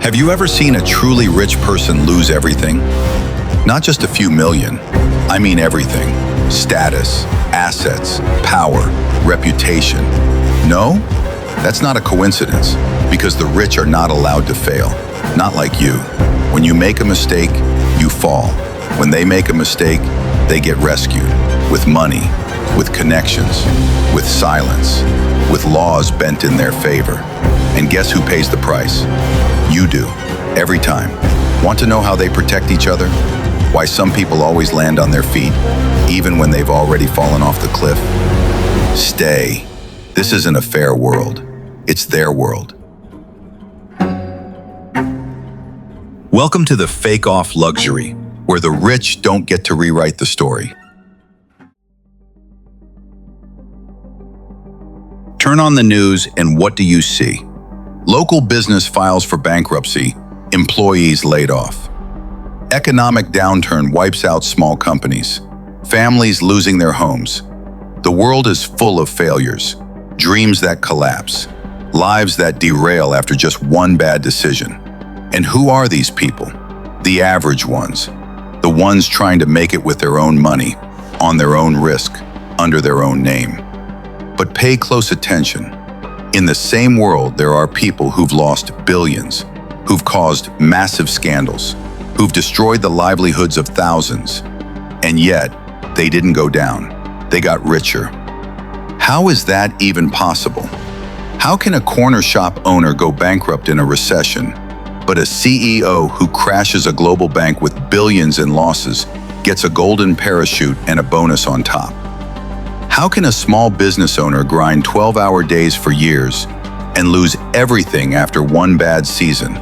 Have you ever seen a truly rich person lose everything? Not just a few million. I mean everything. Status, assets, power, reputation. No, that's not a coincidence, because the rich are not allowed to fail. Not like you. When you make a mistake, you fall. When they make a mistake, they get rescued. With money, with connections, with silence, with laws bent in their favor. And guess who pays the price? You do. Every time. Want to know how they protect each other? Why some people always land on their feet, even when they've already fallen off the cliff? Stay. This isn't a fair world. It's their world. Welcome to the fake-off luxury, where the rich don't get to rewrite the story. Turn on the news, and what do you see? Local business files for bankruptcy, employees laid off. Economic downturn wipes out small companies. Families losing their homes. The world is full of failures, dreams that collapse, lives that derail after just one bad decision. And who are these people? The average ones. The ones trying to make it with their own money, on their own risk, under their own name. But pay close attention. In the same world, there are people who've lost billions, who've caused massive scandals, who've destroyed the livelihoods of thousands. And yet, they didn't go down. They got richer. How is that even possible? How can a corner shop owner go bankrupt in a recession, but a CEO who crashes a global bank with billions in losses gets a golden parachute and a bonus on top? How can a small business owner grind 12-hour days for years and lose everything after one bad season,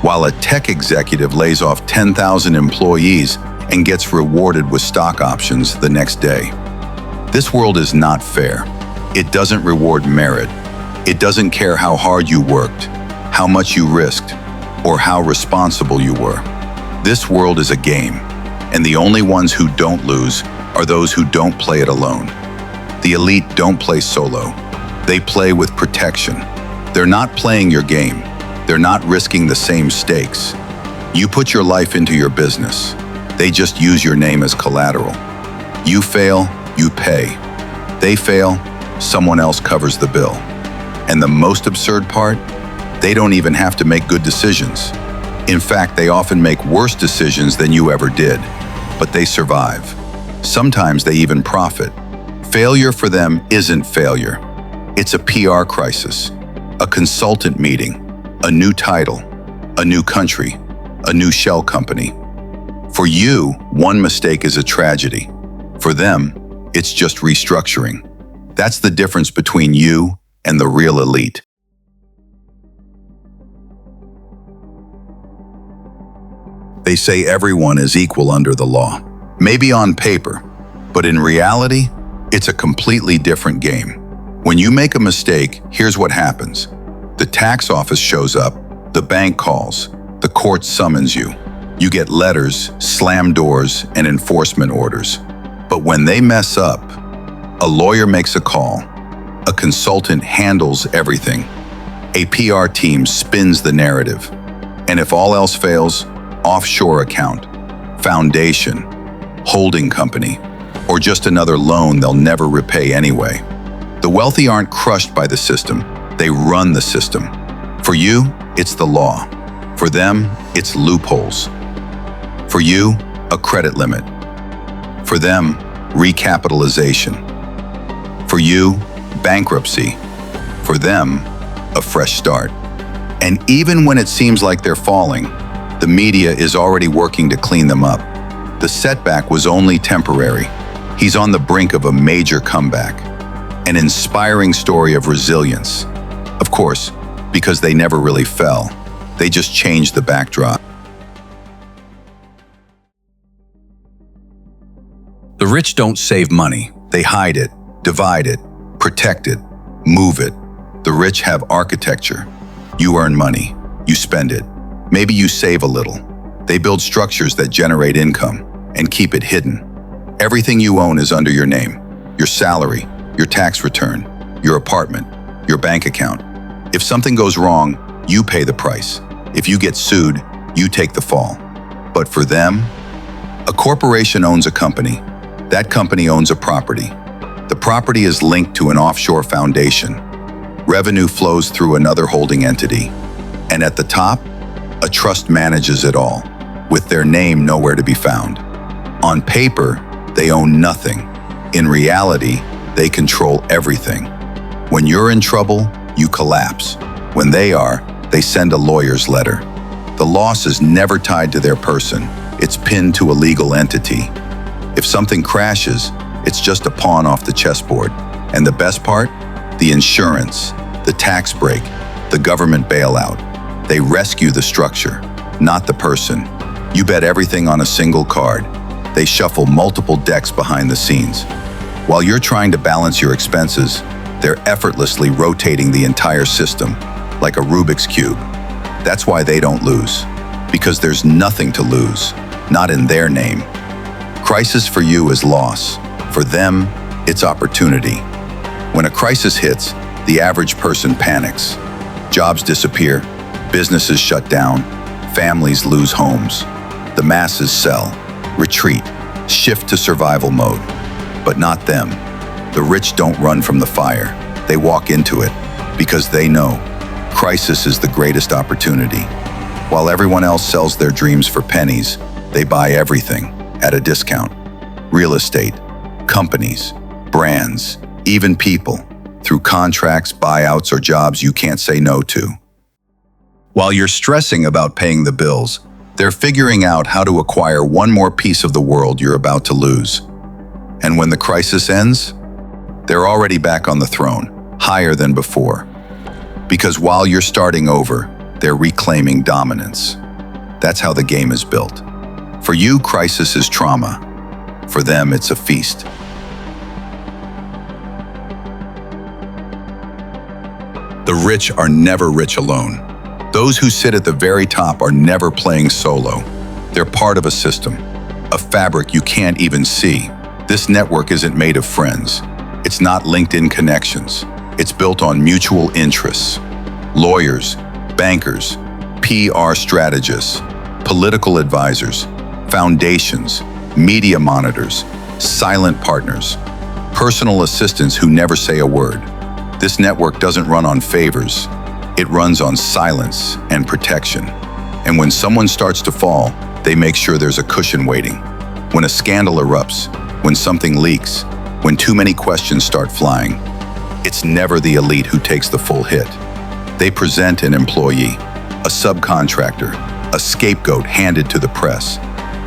while a tech executive lays off 10,000 employees and gets rewarded with stock options the next day? This world is not fair. It doesn't reward merit. It doesn't care how hard you worked, how much you risked, or how responsible you were. This world is a game, and the only ones who don't lose are those who don't play it alone. The elite don't play solo. They play with protection. They're not playing your game. They're not risking the same stakes. You put your life into your business. They just use your name as collateral. You fail, you pay. They fail, someone else covers the bill. And the most absurd part? They don't even have to make good decisions. In fact, they often make worse decisions than you ever did. But they survive. Sometimes they even profit. Failure for them isn't failure. It's a PR crisis, a consultant meeting, a new title, a new country, a new shell company. For you, one mistake is a tragedy. For them, it's just restructuring. That's the difference between you and the real elite. They say everyone is equal under the law. Maybe on paper, but in reality, it's a completely different game. When you make a mistake, here's what happens. The tax office shows up, the bank calls, the court summons you. You get letters, slam doors, and enforcement orders. But when they mess up, a lawyer makes a call, a consultant handles everything, a PR team spins the narrative. And if all else fails, offshore account, foundation, holding company, or just another loan they'll never repay anyway. The wealthy aren't crushed by the system, they run the system. For you, it's the law. For them, it's loopholes. For you, a credit limit. For them, recapitalization. For you, bankruptcy. For them, a fresh start. And even when it seems like they're falling, the media is already working to clean them up. The setback was only temporary. He's on the brink of a major comeback. An inspiring story of resilience. Of course, because they never really fell. They just changed the backdrop. The rich don't save money. They hide it, divide it, protect it, move it. The rich have architecture. You earn money. You spend it. Maybe you save a little. They build structures that generate income and keep it hidden. Everything you own is under your name. Your salary, your tax return, your apartment, your bank account. If something goes wrong, you pay the price. If you get sued, you take the fall. But for them, a corporation owns a company. That company owns a property. The property is linked to an offshore foundation. Revenue flows through another holding entity. And at the top, a trust manages it all, with their name nowhere to be found. On paper, they own nothing. In reality, they control everything. When you're in trouble, you collapse. When they are, they send a lawyer's letter. The loss is never tied to their person. It's pinned to a legal entity. If something crashes, it's just a pawn off the chessboard. And the best part? The insurance, the tax break, the government bailout. They rescue the structure, not the person. You bet everything on a single card. They shuffle multiple decks behind the scenes. While you're trying to balance your expenses, they're effortlessly rotating the entire system, like a Rubik's Cube. That's why they don't lose, because there's nothing to lose, not in their name. Crisis for you is loss. For them, it's opportunity. When a crisis hits, the average person panics. Jobs disappear, businesses shut down, families lose homes. The masses sell, retreat, shift to survival mode. But not them. The rich don't run from the fire. They walk into it because they know crisis is the greatest opportunity. While everyone else sells their dreams for pennies, they buy everything at a discount. Real estate, companies, brands, even people, through contracts, buyouts, or jobs you can't say no to. While you're stressing about paying the bills, they're figuring out how to acquire one more piece of the world you're about to lose. And when the crisis ends, they're already back on the throne, higher than before. Because while you're starting over, they're reclaiming dominance. That's how the game is built. For you, crisis is trauma. For them, it's a feast. The rich are never rich alone. Those who sit at the very top are never playing solo. They're part of a system, a fabric you can't even see. This network isn't made of friends. It's not LinkedIn connections. It's built on mutual interests. Lawyers, bankers, PR strategists, political advisors, foundations, media monitors, silent partners, personal assistants who never say a word. This network doesn't run on favors. It runs on silence and protection. And when someone starts to fall, they make sure there's a cushion waiting. When a scandal erupts, when something leaks, when too many questions start flying, it's never the elite who takes the full hit. They present an employee, a subcontractor, a scapegoat handed to the press.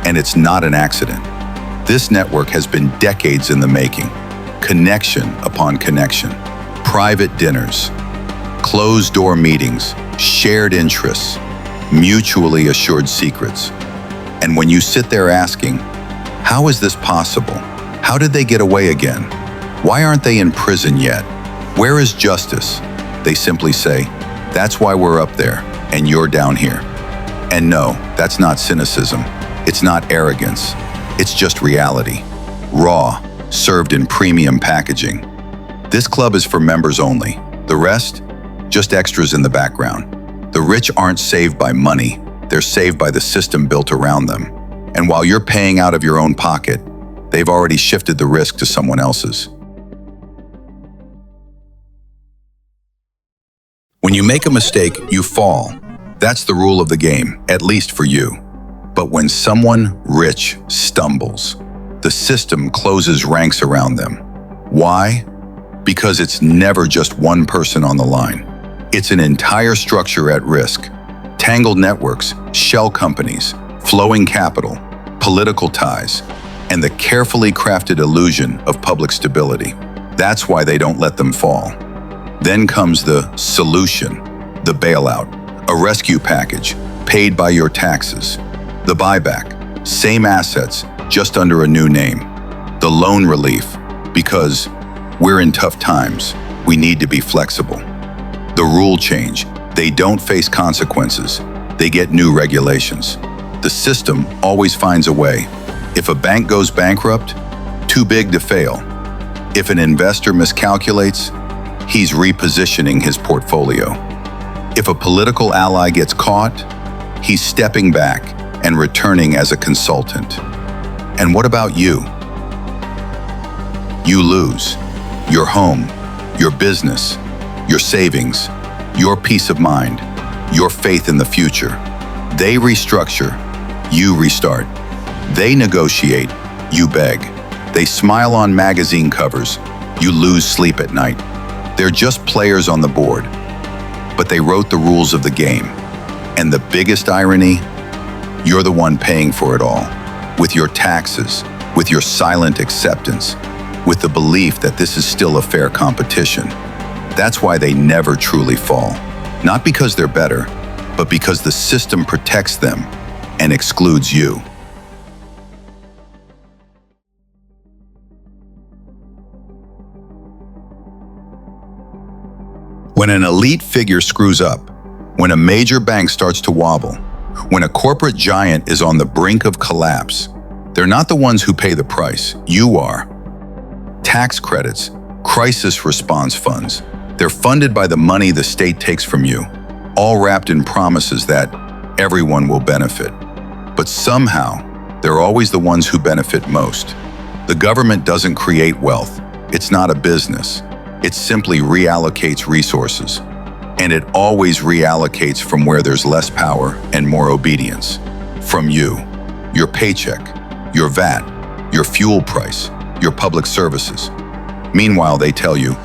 And it's not an accident. This network has been decades in the making. Connection upon connection. Private dinners, closed-door meetings, shared interests, mutually assured secrets. And when you sit there asking, how is this possible? How did they get away again? Why aren't they in prison yet? Where is justice? They simply say, that's why we're up there and you're down here. And no, that's not cynicism. It's not arrogance. It's just reality. Raw, served in premium packaging. This club is for members only. The rest, just extras in the background. The rich aren't saved by money. They're saved by the system built around them. And while you're paying out of your own pocket, they've already shifted the risk to someone else's. When you make a mistake, you fall. That's the rule of the game, at least for you. But when someone rich stumbles, the system closes ranks around them. Why? Because it's never just one person on the line. It's an entire structure at risk. Tangled networks, shell companies, flowing capital, political ties, and the carefully crafted illusion of public stability. That's why they don't let them fall. Then comes the solution, the bailout, a rescue package paid by your taxes. The buyback, same assets, just under a new name. The loan relief, because we're in tough times, we need to be flexible. The rule change, they don't face consequences, they get new regulations. The system always finds a way. If a bank goes bankrupt, too big to fail. If an investor miscalculates, he's repositioning his portfolio. If a political ally gets caught, He's stepping back and returning as a consultant. And what about you? You lose your home, your business, your savings, your peace of mind, your faith in the future. They restructure, you restart. They negotiate, you beg. They smile on magazine covers, you lose sleep at night. They're just players on the board, but they wrote the rules of the game. And the biggest irony, you're the one paying for it all, with your taxes, with your silent acceptance, with the belief that this is still a fair competition. That's why they never truly fall. Not because they're better, but because the system protects them and excludes you. When an elite figure screws up, when a major bank starts to wobble, when a corporate giant is on the brink of collapse, they're not the ones who pay the price, you are. Tax credits, crisis response funds, they're funded by the money the state takes from you, all wrapped in promises that everyone will benefit. But somehow, they're always the ones who benefit most. The government doesn't create wealth. It's not a business. It simply reallocates resources. And it always reallocates from where there's less power and more obedience. From you, your paycheck, your VAT, your fuel price, your public services. Meanwhile, they tell you,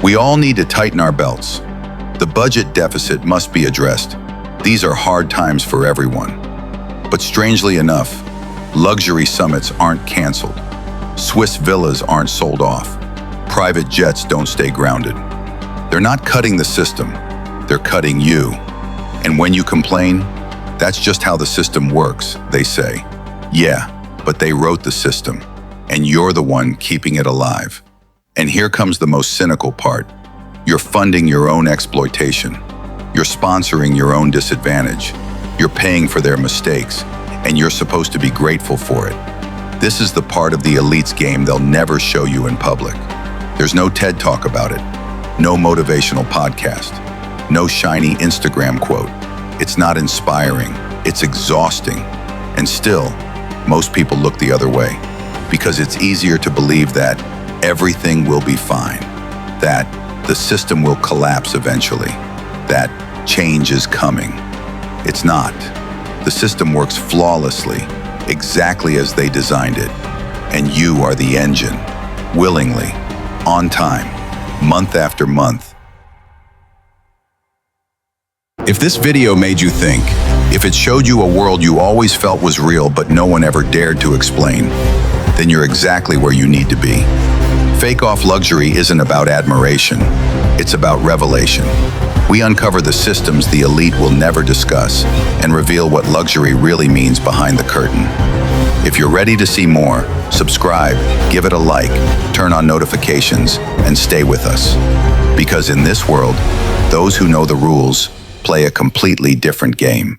we all need to tighten our belts. The budget deficit must be addressed. These are hard times for everyone. But strangely enough, luxury summits aren't canceled. Swiss villas aren't sold off. Private jets don't stay grounded. They're not cutting the system, they're cutting you. And when you complain, that's just how the system works, they say. Yeah, but they wrote the system, and you're the one keeping it alive. And here comes the most cynical part. You're funding your own exploitation. You're sponsoring your own disadvantage. You're paying for their mistakes, and you're supposed to be grateful for it. This is the part of the elite's game they'll never show you in public. There's no TED Talk about it, no motivational podcast, no shiny Instagram quote. It's not inspiring, it's exhausting. And still, most people look the other way because it's easier to believe that everything will be fine, that the system will collapse eventually, that change is coming. It's not. The system works flawlessly, exactly as they designed it. And you are the engine, willingly, on time, month after month. If this video made you think, if it showed you a world you always felt was real but no one ever dared to explain, then you're exactly where you need to be. Fake Off Luxury isn't about admiration, it's about revelation. We uncover the systems the elite will never discuss and reveal what luxury really means behind the curtain. If you're ready to see more, subscribe, give it a like, turn on notifications, and stay with us. Because in this world, those who know the rules play a completely different game.